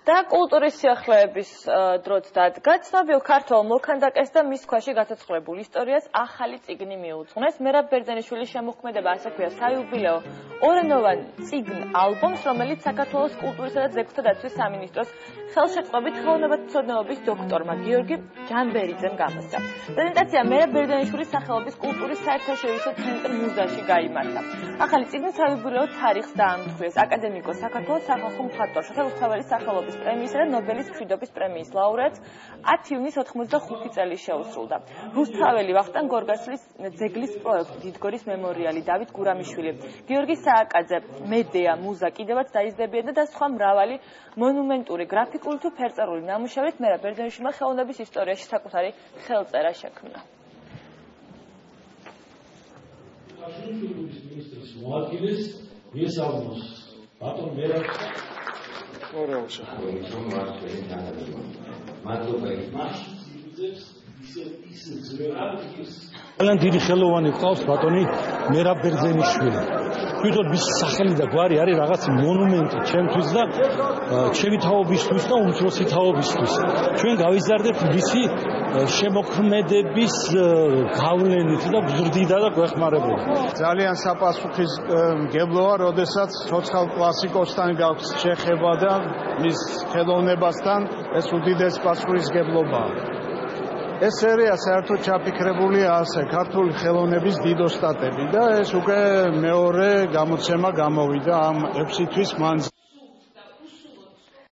და კულტურის სიახლეების დროც დადგა ცნობილ ქართველ მოქანდაკეს და მის ქვეშ გაცოცხლებულ ისტორიას ახალი წიგნი მიუძღვნეს. მერაბ ბერძენიშვილის შემოქმედება ასე ქვია საიუბილეო ორენოვან წიგნ ალბომს, რომელიც საქართველოს კულტურისა და ძეგლთა დაცვის სამინისტროს ხელშეწყობით ხელოვნებათმცოდნეობის დოქტორმა გიორგი ჯანბერიძემ გამოსცა. პრეზენტაცია მერაბ ბერძენიშვილის სახელობის კულტურის საერთაშორისო ცენტრ მუზაში გაიმართა. ახალი წიგნი საიუბილეო თარიღს დაამტვიეს. აკადემიკოს საქართველოს სახალხო მხატვარ შოთა რუსთაველის სახელობის პრემიისა და ნობელის მშვიდობის პრემიის ლაურეატს 10 ივნისს 85 წელი შეუსრულდა. რუსთაველი ვახტანგ გორგასლის ძეგლის პროექტი, დიდგორის მემორიალი, დავით გურამიშვილი, გიორგი სააკაძე, მედეა, მუზა კიდევაც დაიზრდებიან და სხვა მრავალი მონუმენტური, გრაფიკული თუ ფერწერული ნამუშევრით მერაბ ბერძენიშვილმა ხელოვნების ისტორიაში საკუთარი ხელწერა შექმნა. ძალიან დიდი ხელოვანი ყავს ბატონი მერაბ ბერძენიშვილი. თვითონ მის სახელი და გვარი არის რაღაც მონუმენტი ჩემთვის და ჩემი თაობისთვის და უმცროსი თაობისთვის. ჩვენ გავიზარდებთ მისი შემოქმედების გავლენით და გზრდიდა და გვეხმარებოდა. ძალიან საპასუხისმგებლოა, როდესაც ცოცხალ კლასიკოსთან გაქვს შეხება და მის ხელოვნებასთან ეს უდიდეს პასუხისმგებლობაა. ეს სერია საერთოდ ჩაფიქრებულია ასე, ქართული ხელოვნების დიდოსტატები და ეს უკვე მეორე გამოცემა გამოვიდა ამ 6 თვის მანძილზე.